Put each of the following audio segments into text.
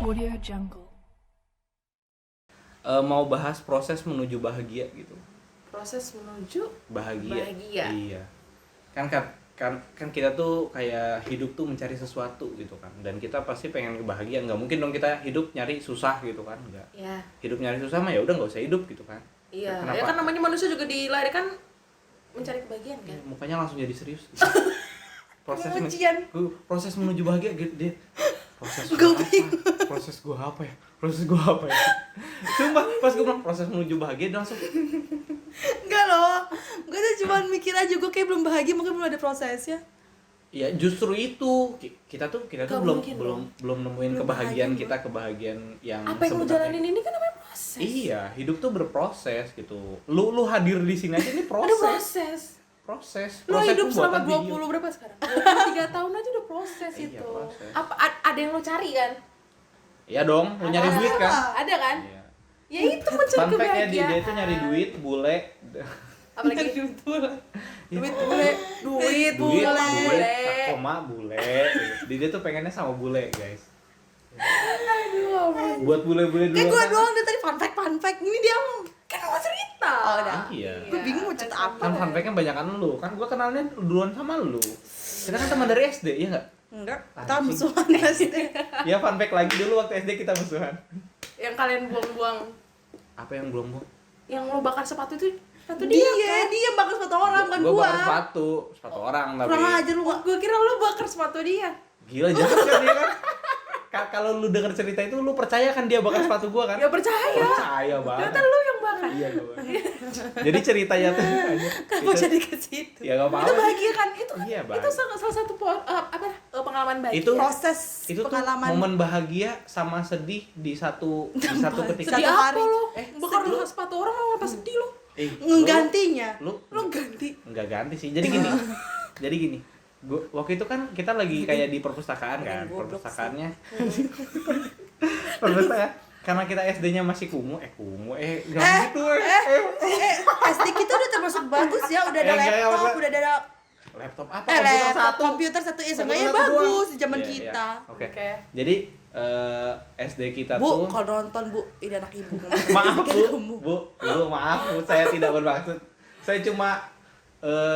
Audio Jungle. Mau bahas proses menuju bahagia gitu. Proses menuju Bahagia. bahagia. Iya. Kan kita tuh kayak hidup tuh mencari sesuatu gitu kan. Dan kita pasti pengen kebahagiaan. Nggak mungkin dong kita hidup nyari susah gitu kan. Nggak. Ya. Hidup nyari susah mah ya udah nggak usah hidup gitu kan. Iya. Kenapa? Ya kan namanya manusia juga dilahirkan mencari kebahagiaan kan. Mukanya langsung jadi serius gitu. proses menuju bahagia gitu dia. Proses gua apa ya? Sumpah pas gua bilang proses menuju bahagia dia langsung Enggak loh, gue tuh cuma mikir aja gue kayak belum bahagia, mungkin belum ada prosesnya. ya justru itu kita tuh Gak belum mungkin nemuin Belum kebahagiaan bahagia, kita, kebahagiaan yang Apa yang lu sebenarnya. jalanin ini kan namanya proses. Iya, hidup tuh berproses gitu. Lu hadir di sini aja ini Ada proses. proses. Lu Proses hidup tuh selama buatan video. 20 berapa sekarang? 23 tahun aja udah proses Iya, itu. proses. Apa ada yang lu cari kan? Iya dong, lu nyari duit kan? Ada kan? Iya. Ya itu mencari Fun fact-nya kebahagiaan. dia itu nyari duit, bule. Apalagi duit bule. Koma bule. Dia tuh pengennya sama bule, guys. Aduh, ampun. Buat bule-bule dulu. Kayak gue doang dari tadi fun fact. Ini dia Kan mau cerita. Oh, udah. Iya. Gue bingung mau cerita apa. Kan fun fact-nya banyakan lu. Kan gua kenalnya duluan sama lu. Kita kan teman dari SD, iya enggak? Enggak, kita Anjing. musuhan pasti. Ya fun fact lagi dulu waktu SD kita musuhan. Yang kalian buang-buang, Apa yang belum gua? yang lo bakar sepatu itu sepatu dia kan? Dia bakal sepatu orang bukan Gua gua. bakar sepatu orang tapi. Kurang ajar lu. Gue kira lo bakar sepatu dia. Gila jahat kan dia kan? Kalau lu denger cerita itu lu percaya kan dia bakar sepatu gua kan? Ya percaya. Percaya banget. Ternyata lo yang bakar. Iya gua. Jadi ceritanya tuh Kenapa jadi ke situ? ya enggak Itu apa-apa. bahagia kan? Itu kan Iya, itu salah satu pengalaman bahagia. Itu Proses itu tuh pengalaman. momen bahagia sama sedih di satu ketika. sedih satu apa hari. lo? Bakar lu- sepatu orang lo apa sedih lo? Nggantinya. lu Lo ganti. enggak ganti sih. Jadi gini. Gua waktu itu kan kita lagi kayak di perpustakaan kan. Goblok Perpustakaannya. Perpustakaan. Karena kita SD-nya masih kumuh enggak gitu. SD kita udah termasuk bagus ya, udah ada Enggak, laptop, maksudnya- udah ada Laptop apa? Komputer laptop, satu. komputer satu ya seenggaknya Komputer satu bagus doang. di zaman Iya, kita. iya. Oke. Oke. Jadi SD kita Bu, tuh kalau nonton Bu, ini anak ibu. maaf Kamu. bu, maaf bu, saya tidak bermaksud. Saya cuma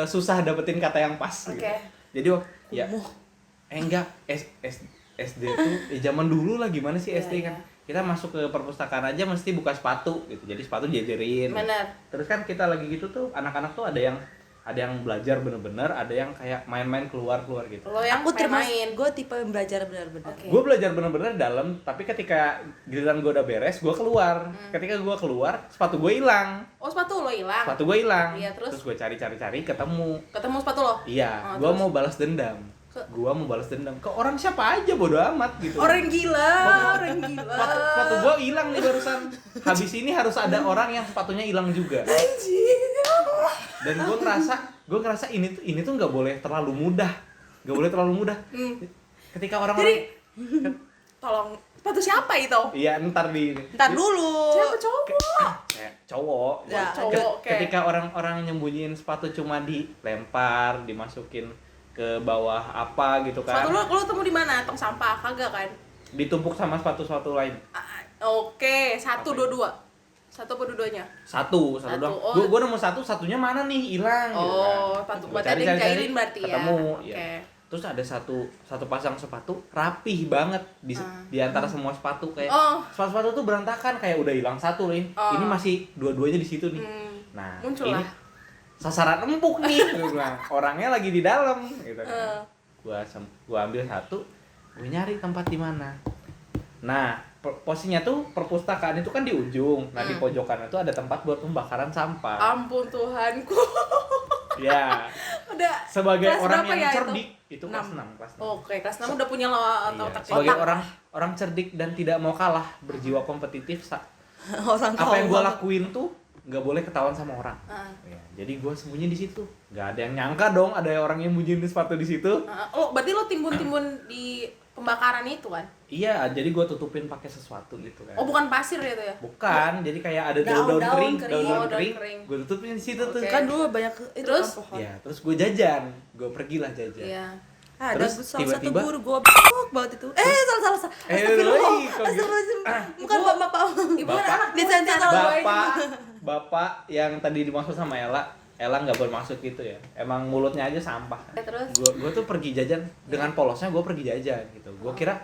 susah dapetin kata yang pas. Oke. Gitu. Jadi ya Kumuh. enggak SD tuh zaman dulu lah gimana sih Iya, SD kan. iya. Kita masuk ke perpustakaan aja mesti buka sepatu gitu. Jadi sepatu diajarin. Benar. Terus kan kita lagi gitu tuh anak-anak tuh ada yang belajar bener-bener, ada yang kayak main-main keluar gitu. Lo yang Aku termasuk, main. gue tipe yang belajar benar-benar. Oke. Gue belajar bener-bener dalam, tapi ketika giliran gue udah beres, gue keluar. Ketika gue keluar, sepatu gue hilang. Oh, sepatu lo hilang. Sepatu gue hilang. Iya, terus? gue cari-cari ketemu. Ketemu sepatu lo? Iya, Oh, gue terus? mau balas dendam. Gue mau balas dendam ke orang siapa aja bodo amat gitu. Orang gila, orang gila. sepatu gue hilang nih barusan. Habis ini harus ada orang yang sepatunya hilang juga. Anjir. Dan gue ngerasa ini tuh nggak boleh terlalu mudah. Nggak boleh terlalu mudah. Ketika orang-orang Tolong, sepatu siapa itu? iya ntar di Ntar dulu. Siapa cowok? cowok. Ya, cowok, oke. Ketika orang-orang nyembunyiin sepatu cuma dilempar, dimasukin ke bawah apa gitu kan. Sepatu lo temu di mana? Tong sampah kagak kan? Ditumpuk sama sepatu-sepatu lain. Oke, satu Oke. dua-dua. Satu apa dua-duanya? Satu Satu, doang. oh. Gua nemu satunya mana nih? Hilang gitu kan. Oh, sepatu Gua berarti ada yang cari-cari, jahilin berarti ya. ketemu, Oke. iya. Terus ada satu pasang sepatu rapih banget di antara semua sepatu kayak Oh. sepatu tuh berantakan kayak udah hilang satu nih. Oh. Ini masih dua-duanya di situ nih. Nah, Muncullah. ini sasaran empuk nih. Gua bilang. Orangnya lagi di dalam gitu kan. Gua ambil satu, gue nyari tempat di mana. Nah, posisinya tuh perpustakaan itu kan di ujung. Nah, di pojokan itu ada tempat buat pembakaran sampah. Ampun Tuhanku. Ya. Udah Sebagai kelas orang berapa yang ya itu? cerdik, itu kelas 6, kelas 6. Oke, kelas 6 udah punya lo Iya. otak Sebagai orang cerdik dan tidak mau kalah, berjiwa kompetitif, Orang apa yang tahu gue banget. lakuin tuh nggak boleh ketahuan sama orang. Ah. Ya, jadi gue sembunyi di situ. Nggak ada yang nyangka dong ada orang yang nyembunyiin sepatu di situ. Oh, berarti lo timbun-timbun di pembakaran itu kan? Iya, jadi gue tutupin pakai sesuatu gitu kan. Oh, bukan pasir itu ya? Bukan, jadi kayak ada Daun-daun daun-daun kering, kering. Oh, daun kering. kering. Gue tutupin di situ tuh. Oke. Kan dulu banyak itu Terus? kan pohon. Ya, terus gue jajan. Gue pergilah jajan. Iya. Ada Terus salah satu tiba-tiba guru gue blok banget itu. Salah. Astagfirullah. kok gitu? Bukan bapak. Ibu kan Bapak. anak Disensor anak sama gue. Bapak yang tadi dimaksud sama Ella nggak bermaksud gitu ya. Emang mulutnya aja sampah. Ya, terus Gue tuh pergi jajan dengan polosnya, gue pergi jajan gitu. Gue kira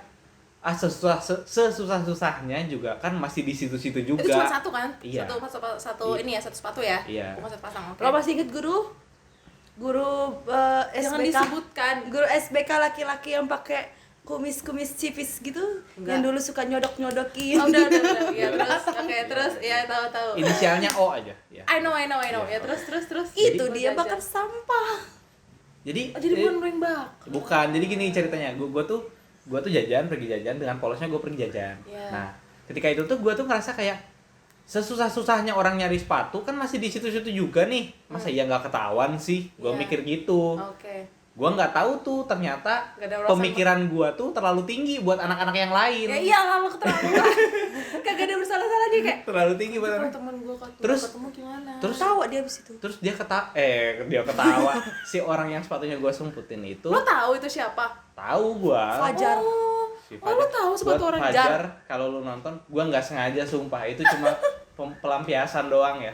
sesusah-susahnya juga kan masih di situ-situ juga. itu cuma satu kan? Iya. Satu ini ya, satu sepatu ya? Iya. Bukan satu pasang. Oke. Lo masih inget guru Jangan SBK? disebutkan. Guru SBK laki-laki yang pakai kumis cipis gitu, Enggak. yang dulu suka nyodok-nyodokin. Oh, udah. Ya, terus. Oke, terus ya tahu. Inisialnya O aja ya. I know. Iya. Ya, terus. Itu Jadi- dia bakar sampah. Jadi Oh, jadi bukan lo yang bak. bukan. Jadi gini ceritanya. Gue tuh pergi jajan dengan polosnya, gue pergi jajan. Iya. Nah, ketika itu tuh gue tuh ngerasa kayak sesusah-susahnya orang nyari sepatu kan masih di situ-situ juga nih. Masa iya nggak ketahuan sih? Gue Iya. mikir gitu. Oke. Gue nggak tahu tuh ternyata Nggak ada urusan. pemikiran gue tuh terlalu tinggi buat anak-anak yang lain. Ya iya lah lo keterlaluan. Kagak ada bersalah-salah dia kayak. Terlalu tinggi buat Kalau anak. temen gue Terus- ketemu gimana? Terus Tawa dia abis itu. Terus dia ketawa. Si orang yang sepatunya gue sumputin itu lo tahu itu siapa? tahu gue. Fajar. Oh, lo tahu sepatu Buat orang Fajar, kalau lu nonton, gue nggak sengaja sumpah, itu cuma pelampiasan doang ya.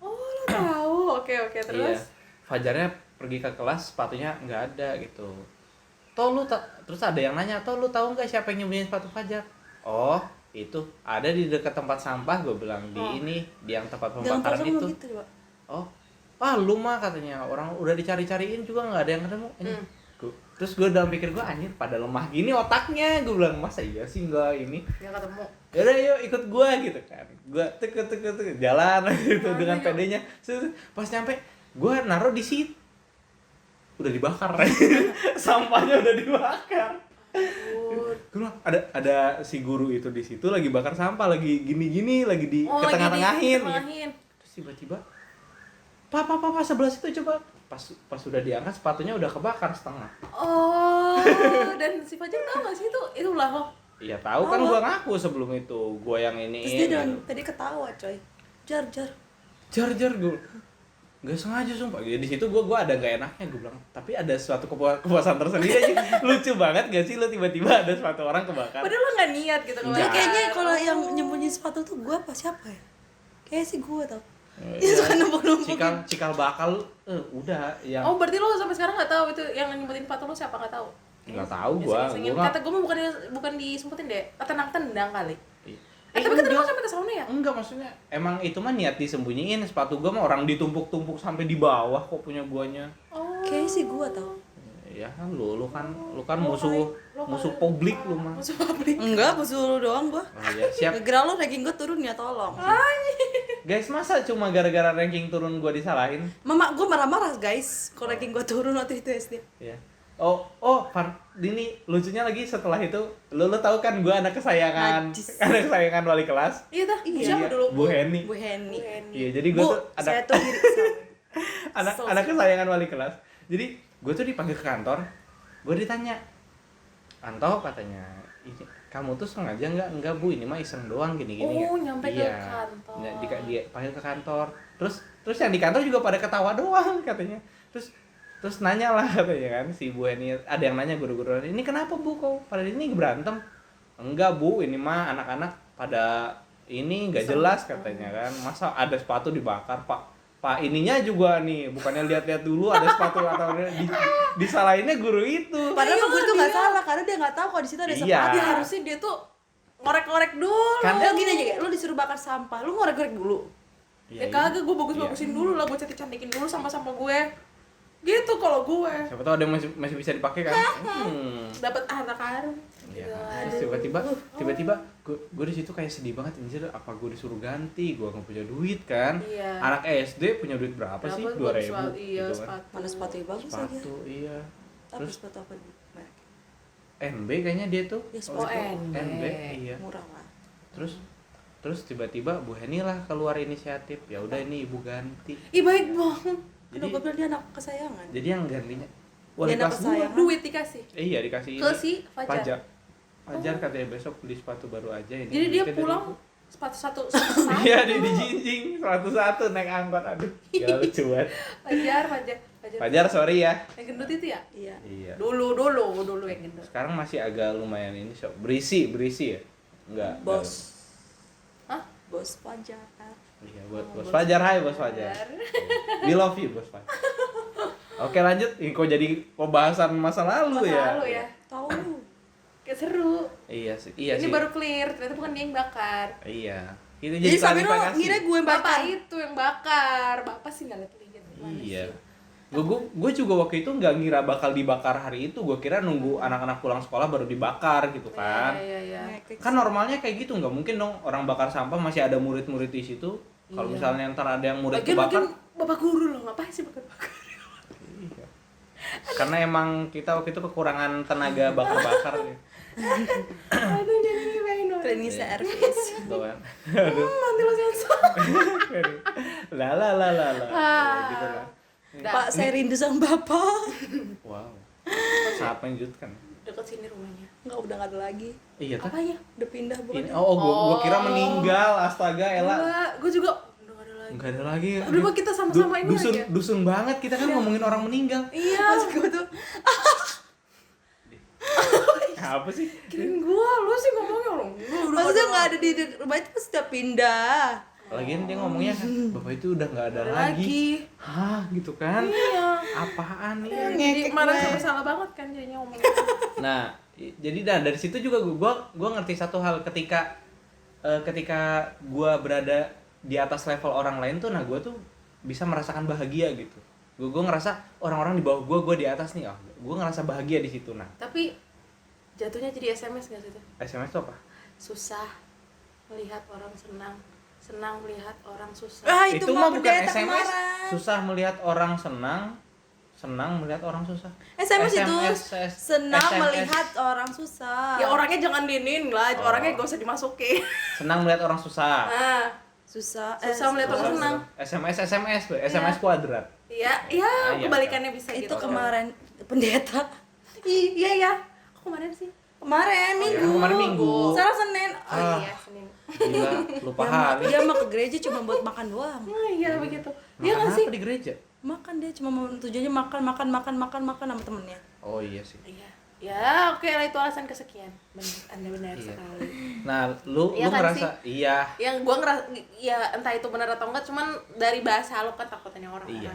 Oh, lo tahu. Oke, Iya. terus. Fajarnya pergi ke kelas, sepatunya nggak ada gitu. Terus ada yang nanya, lu tahu nggak siapa yang nyembunyiin sepatu Fajar? Oh, itu ada di dekat tempat sampah, gue bilang di yang tempat Jangan pembakaran pasang itu. gitu, Pak. Oh, lu mah katanya orang udah dicari-cariin juga nggak ada yang ketemu. Terus gue dalam pikir gue anjir pada lemah gini otaknya, gue bilang masa iya sih nggak ini. Nggak ketemu. Yaudah yuk ikut gue gitu kan, gue tek jalan gitu Mana dengan yuk? pedenya. Pas nyampe gue naruh di situ udah dibakar. Sampahnya udah dibakar. Gue bilang, ada si guru itu di situ lagi bakar sampah, lagi gini lagi di Oh, ketengah-tengahin. tengahin. Terus tiba-tiba Pak sebelah situ coba. Pas sudah diangkat sepatunya udah kebakar setengah. Oh, dan si Fajar tahu nggak sih itu ulah lo? Iya tahu kan, gua ngaku sebelum itu gua yang ini. Terus dia dengan tadi ketawa, coy. Jar. Jar gue nggak sengaja sumpah. Ya, di situ gua ada nggak enaknya, gue bilang. Tapi ada suatu kepuasan tersendiri aja. Lucu banget gak sih lo tiba-tiba ada suatu orang kebakar. Padahal lo nggak niat gitu kalau. Nggak. Kayaknya kalau yang nyembunyiin sepatu tuh gua apa siapa ya? Kayaknya sih gua tau. Iya. Dia suka numpuk-numpuk. Cikal bakal udah yang Oh, berarti lo sampai sekarang nggak tahu itu yang nyempetin sepatu lo siapa, nggak tahu? nggak tahu Ya, gua. sengit-sengit. Gua Kata gue mah bukan disumpetin deh, tendang kali. Iya. Tapi kan tadi lo enggak. sampai ke sana ya? Enggak, maksudnya emang itu mah niat disembunyiin. Sepatu gua mah orang ditumpuk-tumpuk sampai di bawah kok punya guanya. Oh. Kayaknya sih gua tau. Ya kan lu kan Lo musuh publik lu mah. Musuh publik. Enggak, musuh lu doang gua. Oh iya, siap. Gara lo ranking gua turun ya, tolong. Guys, masa cuma gara-gara ranking turun gua disalahin? Mama gua marah-marah, guys. Kalau ranking gua turun waktu itu SD. Ya. Ini lucunya lagi setelah itu, lu tahu kan gua anak kesayangan Najis. wali kelas. Iya dah. Iya. Siapa dulu? Bu Heni. Bu Heni. Iya, jadi gua Bu, tuh saya tuh iri sama. anak kesayangan wali kelas. Jadi gua tuh dipanggil ke kantor, gua ditanya, "Anto," katanya, "ini kamu tuh sengaja enggak Bu, ini mah iseng doang gini-gini." Oh, nyampe ke Iya. kantor. Nah, dia panggil ke kantor. Terus yang di kantor juga pada ketawa doang katanya. Terus nanya lah katanya kan si Bu ini, ada yang nanya guru-guru, "Ini kenapa Bu kok pada ini berantem?" "Enggak Bu, ini mah anak-anak pada ini enggak jelas," katanya kan. "Masa ada sepatu dibakar, Pak ininya juga nih, bukannya lihat-lihat dulu ada sepatu atau disalahinnya guru itu." Padahal Iya, gua itu nggak dia. salah karena dia nggak tahu kalau di situ ada Iya. sepatu. Ya harusnya dia tuh ngorek-ngorek dulu. Kan- Gini aja, kayak lu disuruh bakar sampah, lu ngorek-ngorek dulu. Ya kagak, gue bagus-bagusin dulu lah, gue cantik-cantikin dulu sama gue. Gitu kalau gue. Siapa tahu ada yang masih bisa dipakai kan. Dapat harta karun. Ya, Gitu. terus tiba-tiba gue di situ kayak sedih banget, anjir, apa gue disuruh ganti, gue nggak punya duit kan. Iya. Anak SD punya duit berapa sih? 2.000 Iya, gitu kan. sepatu. Mana sepatu yang bagus lagi. Sepatu iya. Tapi Terus sepatu apa merek? NB kayaknya dia tuh. Ya, Oh, sepatu NB. Iya. murah lah. Terus tiba-tiba Bu Heni lah keluar inisiatif, ya udah ini ibu ganti. Ih, baik banget. Kan gua bilang dia anak kesayangan. Jadi yang gantinya Dia wali anak kelas kesayangan. gua. Duit dikasih Iya dikasih ke ini. si Fajar. Fajar katanya besok beli sepatu baru aja ini. Jadi dia duitnya dari pulang ibu. sepatu satu. Iya di jinjing satu naik angkot, aduh gila lucu banget. Fajar. Fajar sorry ya. Yang gendut itu ya? Iya. Iya. Dulu yang gendut. Sekarang masih agak lumayan ini so. Berisi ya. Enggak. Bos. Hah? Bos Fajar. Iya, bos Fajar, hai bos Fajar. We love you bos Fajar. Oke lanjut, ini kok jadi pembahasan masa lalu ya. Lalu ya. Tahu. Kayak seru. Iya sih. Ini baru clear, ternyata bukan dia yang bakar. Iya. Itu Jadi jadi sampai lo klarifikasi. ngira gue Bapak bakar. itu yang bakar. Bapak sih nggak lihat. Iya. Gue juga waktu itu nggak ngira bakal dibakar hari itu. Gue kira nunggu anak-anak pulang sekolah baru dibakar gitu kan. Iya. Kan normalnya kayak gitu, nggak mungkin dong orang bakar sampah masih ada murid-murid di situ. Kalau Iya. misalnya ntar ada yang murid Lagian kebakar. bapak guru loh, ngapain sih bakar-bakar? Iya. Karena emang kita waktu itu kekurangan tenaga bakar-bakar ya. Aduh jadi main dong. Cleaning service. Gitu kan. Nanti lo sensor. Lah. Ya, gitu lah. Pak, saya rindu sama Bapak. Wow. Sangat menjutkan. Dekat sini rumahnya. Udah nggak ada lagi. Iya tuh. Apanya? Udah pindah bukan? Ini, gua kira meninggal, astaga Ella. Enggak, gue juga udah gak ada lagi. Enggak ada lagi. Udah mah kita sama-sama ini dusun, aja. dusun banget kita kan ngomongin orang meninggal. Iya. Maksud gue tuh Apa sih? Kirain gua, lu sih ngomongnya orang. maksudnya nggak ada di rumah itu pas udah pindah. Lagian dia ngomongnya kan, bapak itu udah nggak ada lagi. Hah, gitu kan? Iya. Apaan nih? Jadi Ngekek marah gue. sampai salah banget kan jadinya ngomongnya. Nah, jadi dari situ juga gua ngerti satu hal ketika gua berada di atas level orang lain tuh, nah gua tuh bisa merasakan bahagia gitu. Gua ngerasa orang-orang di bawah gua di atas nih, gua ngerasa bahagia di situ. Nah, Tapi jatuhnya jadi SMS gak sih tuh? SMS itu apa? Susah melihat orang senang, senang melihat orang susah. Ah, itu mah mah bukan pendeta SMS. kemarin. Susah melihat orang senang, senang melihat orang susah. SMS itu senang SMS. melihat orang susah. Ya orangnya jangan dinin lah, Oh. orangnya gak usah dimasukin. Senang melihat orang susah. Nah, susah. susah melihat orang senang. SMS kuadrat. Iya, iya. kebalikannya bisa itu gitu. kemarin pendeta. Iya ya. Kok kemarin sih? Kemarin Oh, iya, minggu. kemarin Minggu. Salah Senin. Oh iya, Senin. Gila, lupa Dia hari. dia mah ke gereja cuma buat makan doang. Oh iya begitu. Iya Makan nggak sih? apa di gereja? Makan dia cuma mau tujuannya makan sama temennya. Oh iya sih. Iya. Ya, oke lah itu alasan kesekian. Benar, Anda benar Iya. sekali. Nah, lu Iya kan ngerasa iya. Yang gua ngerasa ya entah itu benar atau enggak, cuman dari bahasa lo kan takutnya orang Iya.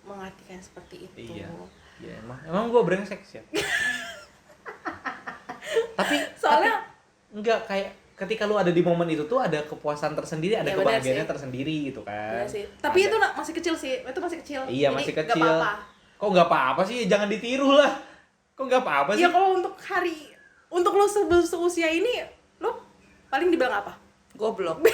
mengartikan seperti itu. Iya. Ya emang gua brengsek sih. Soalnya enggak kayak ketika lu ada di momen itu tuh ada kepuasan tersendiri, ada Iya, benar kebahagiaannya sih. tersendiri gitu kan. iya sih. Tapi itu masih kecil sih. Itu masih kecil. Iya, Jadi masih nggak kecil. apa-apa. Kok nggak apa-apa sih? Jangan ditiru lah. Kok nggak apa-apa sih? Ya kalau untuk lo seusia ini lo paling dibilang apa? Goblok.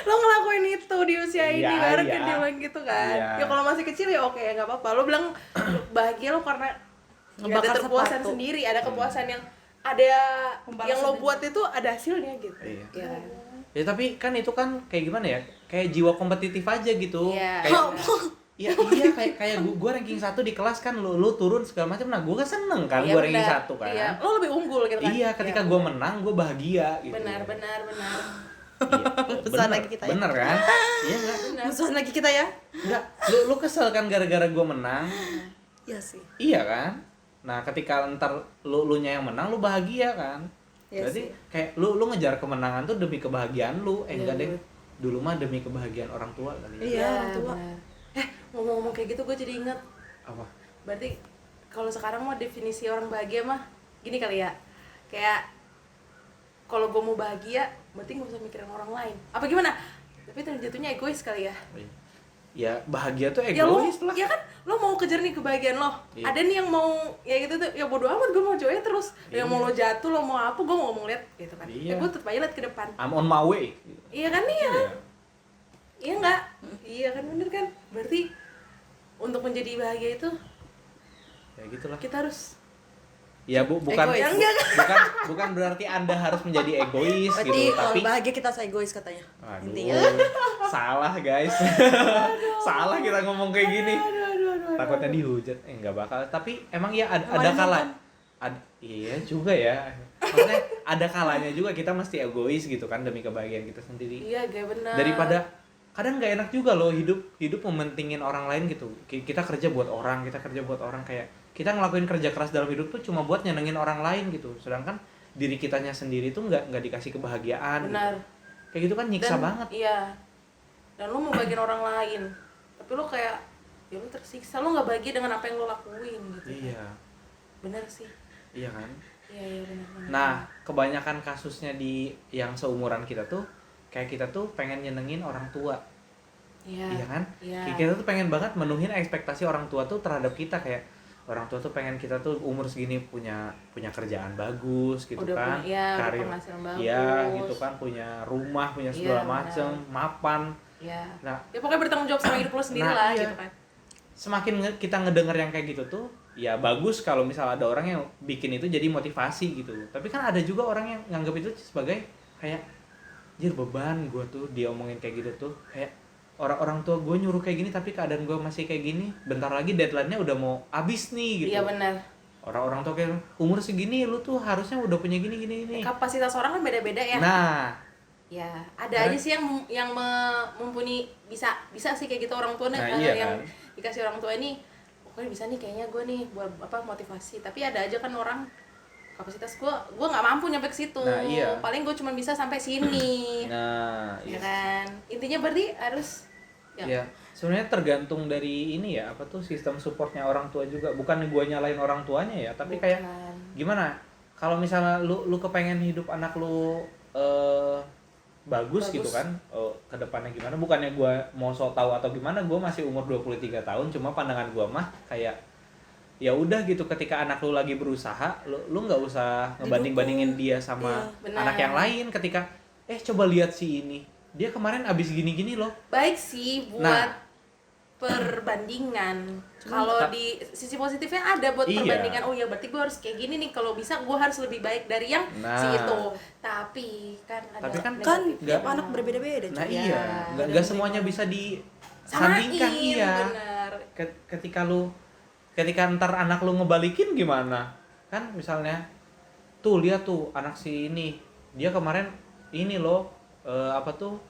Lo ngelakuin itu di usia ini Iya, baru iya. kan dia bilang gitu kan. Iya. Ya kalau masih kecil ya oke, nggak apa-apa. Lo bilang bahagia lo karena ya ada Ngebakar kepuasan sepatu. sendiri, ada kepuasan yang ada Pembalasan yang lo itu. buat itu ada hasilnya gitu. Iya. Iya kan? Ya tapi kan itu kan kayak gimana ya? Kayak jiwa kompetitif aja gitu. Iya. Kayak iya kayak gua ranking 1 di kelas kan lu turun segala macam. Nah, gua kan seneng kan Iya, gua ranking benar. 1 kan. Iya, lo lebih unggul gitu kan. Iya, ketika Iya. gua menang gua bahagia gitu. Benar. Iya. Pesan Bener, lagi kita ya. bener kan? Iya enggak? Musuhan lagi kita ya. Enggak. Lu kesel kan gara-gara gua menang? Iya sih. Iya kan? Nah, ketika ntar lu nya yang menang lu bahagia kan? Iya Berarti sih. kayak lu ngejar kemenangan tuh demi kebahagiaan lu. Iya, Enggak deh. bener. Dulu mah demi kebahagiaan orang tua kali. Iya, orang tua. benar. Ngomong-ngomong kayak gitu gue jadi inget. Apa? Berarti kalau sekarang mah definisi orang bahagia mah gini kali ya. Kayak kalau gue mau bahagia berarti gak usah mikirin orang lain. Apa gimana? Tapi jatuhnya egois kali ya. Ya bahagia tuh Ya lo, egois lah. ya kan lo mau kejar nih kebahagiaan lo. Iya. Ada nih yang mau ya gitu tuh, ya bodo amat gue mau joy terus. Iya. Yang mau lo jatuh, lo mau apa, gue mau lihat gitu kan. Iya. Ya gue tetap aja lihat ke depan. I'm on my way. Iya kan nih ya. Iya. Iya enggak? Iya kan bener kan? Berarti untuk menjadi bahagia itu Ya gitulah. kita harus Ya bukan Egois. bukan berarti Anda harus menjadi egois Berarti gitu, kalau tapi bahagia kita harus egois katanya. aduh, Intinya. salah guys. Salah kita ngomong kayak gini. aduh. Takutnya dihujat. Nggak bakal. Tapi emang ya ada Kemarin kala. nonton. Iya juga ya. Maksudnya ada kalanya juga kita mesti egois gitu kan demi kebahagiaan kita sendiri. Iya, gak benar. Daripada kadang nggak enak juga loh hidup mementingin orang lain gitu. Kita kerja buat orang kayak kita ngelakuin kerja keras dalam hidup tuh cuma buat nyenengin orang lain gitu, sedangkan diri kitanya sendiri tuh nggak dikasih kebahagiaan. Benar. Gitu. Kayak gitu kan nyiksa Dan, banget. Iya. Dan lu mau bagian orang lain, tapi lu kayak ya lu tersiksa, lu nggak bahagia dengan apa yang lu lakuin gitu. Iya. Bener sih. Iya kan. Iya benar. Nah, kebanyakan kasusnya di yang seumuran kita tuh kayak kita tuh pengen nyenengin orang tua. Iya kan? Iya. Kayak kita tuh pengen banget menuhin ekspektasi orang tua tuh terhadap kita, kayak orang tua tuh pengen kita tuh umur segini punya kerjaan bagus gitu kan. Karir penghasilan bagus. Iya, gitu kan, punya rumah, punya segala macem, mapan. Iya. Nah, ya pokoknya bertanggung jawab sama hidup lo sendiri lah iya. gitu kan. Semakin kita ngedenger yang kayak gitu tuh, ya bagus kalau misal ada orang yang bikin itu jadi motivasi gitu. Tapi kan ada juga orang yang nganggap itu sebagai kayak jir beban gue tuh dia omongin kayak gitu tuh, kayak orang tua gue nyuruh kayak gini tapi keadaan gue masih kayak gini, bentar lagi deadline-nya udah mau habis nih gitu. Iya benar. Orang tuh kayak umur segini lu tuh harusnya udah punya gini. Kapasitas orang kan beda-beda ya. Nah, ya ada aja sih yang mumpuni bisa sih kayak gitu orang tua iya yang kan? dikasih orang tua ini pokoknya bisa nih kayaknya gue nih buat apa motivasi, tapi ada aja kan orang kapasitas gue nggak mampu nyampe ke situ. Nah, iya. Paling gue cuma bisa sampai sini. nah, Ya kan, intinya berarti harus ya sebenarnya tergantung dari ini ya, apa tuh sistem supportnya orang tua juga. Bukan gue nyalain orang tuanya ya, tapi kayak gimana kalau misalnya lu kepengen hidup anak lu bagus gitu kan, kedepannya gimana, bukannya gue mau sok tahu atau gimana, gue masih umur 23 tahun, cuma pandangan gue mah kayak ya udah gitu, ketika anak lu lagi berusaha, lu nggak usah ngebanding-bandingin dia sama anak yang lain. Ketika coba lihat si ini, dia kemarin abis gini-gini loh. Baik sih buat perbandingan. Kalau di sisi positifnya ada buat perbandingan. Oh ya berarti gue harus kayak gini nih, kalau bisa gue harus lebih baik dari yang si itu. Tapi kan ada tiap anak berbeda-beda. Nah iya, nggak semuanya bisa disandingkan. Iya. Bener. Ketika ntar anak lu ngebalikin gimana? Kan misalnya tuh lihat tuh anak si ini, dia kemarin ini loh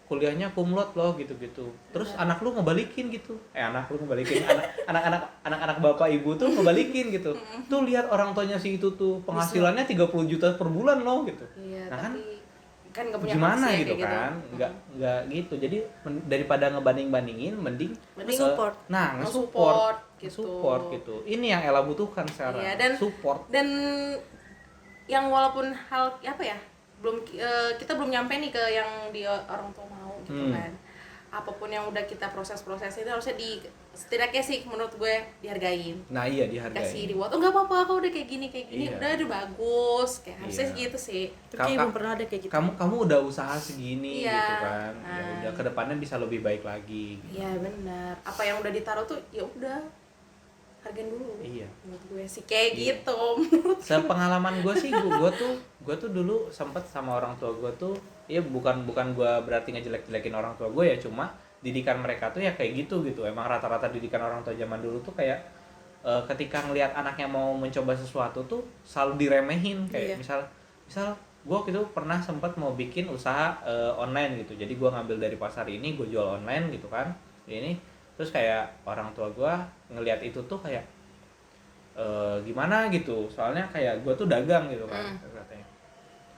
kuliahnya cum laude loh gitu-gitu. Terus anak lu ngebalikin gitu. Anak bapak ibu tuh ngebalikin gitu. Tuh lihat orang tuanya si itu tuh penghasilannya 30 juta per bulan loh gitu. Iya, nah kan gak punya gimana maksudnya gitu kan? Enggak gitu. Jadi daripada ngebanding-bandingin mending support. Nge-support gitu. Ini yang Ella butuhkan sekarang. Iya, dan support. Dan yang walaupun hal apa ya? Kita belum nyampe nih ke yang orang tua mau gitu kan. Apapun yang udah kita proses-prosesnya itu harusnya setidaknya sih menurut gue dihargain. Nah iya, dihargain. Kasih reward. Oh enggak apa-apa, aku udah kayak gini iya. udah bagus. Kayak harusnya gitu sih. Tapi belum pernah ada kayak gitu. Kamu udah usaha segini iya, gitu kan. Ya udah kedepannya bisa lebih baik lagi. Gitu. Iya benar. Apa yang udah ditaruh tuh ya udah hargain dulu. Iya. Menurut gue sih kayak gitu. Sepengalaman gue sih, gue tuh dulu sempet sama orang tua gue tuh, ya bukan gue berarti ngejelek-jelekin orang tua gue ya, cuma didikan mereka tuh ya kayak gitu. Emang rata-rata didikan orang tua zaman dulu tuh kayak ketika ngelihat anaknya mau mencoba sesuatu tuh selalu diremehin, kayak misal gue waktu itu pernah sempet mau bikin usaha online gitu. Jadi gue ngambil dari pasar ini, gue jual online gitu kan. Ini terus kayak orang tua gue ngelihat itu tuh kayak gimana gitu, soalnya kayak gue tuh dagang gitu kan, katanya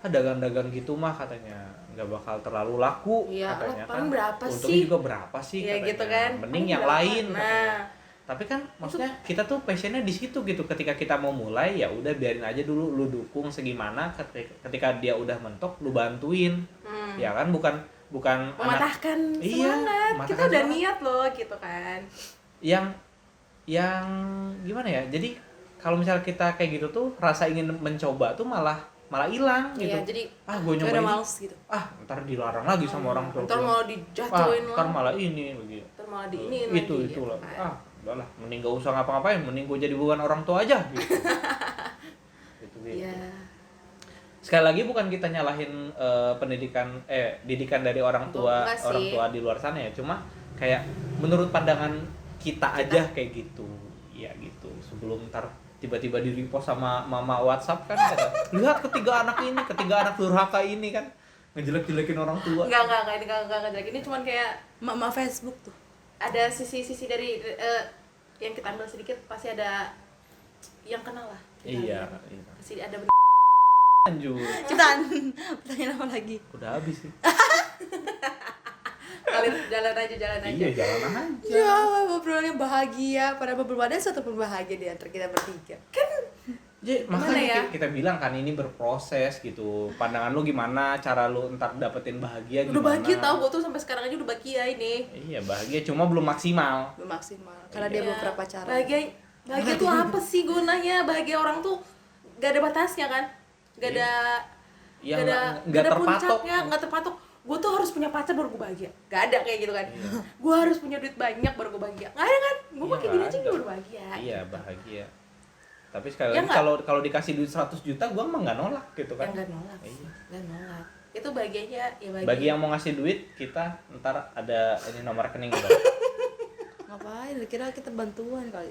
dagang-dagang gitu mah katanya nggak bakal terlalu laku, katanya kan berapa untungnya sih? juga berapa sih ya, katanya, gitu kan? mending yang berapa? lain tapi kan maksudnya kita tuh passionnya di situ gitu. Ketika kita mau mulai ya udah biarin aja dulu, lu dukung segimana, ketika dia udah mentok lu bantuin, ya kan, bukan mematahkan semangat. Kita udah niat loh gitu kan. Yang gimana ya? Jadi kalau misal kita kayak gitu tuh rasa ingin mencoba tuh malah hilang gitu. Iya, jadi gue nyobain males gitu. Ntar dilarang lagi sama orang tua. Ntar malah dijatuhin lah. Ntar malah ini begitu. Ntar malah diiniin lagi. Itu lah. Udahlah, mending gak usah ngapa-ngapain, mending gue jadi beban orang tua aja gitu. gitu. Iya. Sekali lagi bukan kita nyalahin didikan dari orang tua di luar sana ya, cuma kayak menurut pandangan kita aja kayak gitu. Ya gitu. Sebelum ntar tiba-tiba di repost sama mama WhatsApp kan, lihat ketiga anak durhaka ini kan. ngejelek-jelekin orang tua. Enggak, ini enggak. Ini cuman kayak Mak Facebook tuh. ada sisi-sisi dari yang kita ambil sedikit pasti ada yang kenal lah. Iya. Pasti ada Lanjut. Cepetan. Pertanyaan apa lagi? Udah habis sih. jalan aja. Iya, jalan aja. Ya, obrolan yang bahagia. Padahal belum ada satu pun bahagia di antara kita bertiga. Makanya ya? kita bilang kan ini berproses gitu. Pandangan lu gimana, cara lu ntar dapetin bahagia udah gimana. bahagia tau, gue tuh sampai sekarang aja udah bahagia ini. Iya, bahagia cuma belum maksimal. Belum maksimal. Karena dia Iya. belum pernah pacaran. Bahagia tuh apa sih gunanya? Bahagia orang tuh gak ada batasnya kan? Gak ada Iya, gak nggak ada terpatok. puncaknya, gak terpatok. Gue tuh harus punya pacar baru gue bahagia. Gak ada kayak gitu kan. Iya. Gue harus punya duit banyak baru gue bahagia. Gak ada kan? Gue Iya, kayak gini aja nggak gue ada. baru bahagia. Iya, bahagia. Tapi sekali Ya lagi kalau dikasih duit 100 juta gua mah nggak nolak gitu kan. Yang gak nolak. Iya. Gak nolak. Itu bahagianya ya bahagia. Bagi yang mau ngasih duit, kita ntar ada ini nomor rekening udah. Ngapain? Kira kita bantuan kali.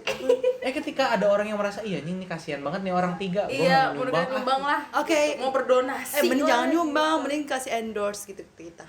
Ketika ada orang yang merasa iya ini kasihan banget nih orang 3, gua Iya, mau mau nyumbang lah. Oke. Mau berdonasi. Mending lah. jangan nyumbang, mending kasih endorse gitu ke kita.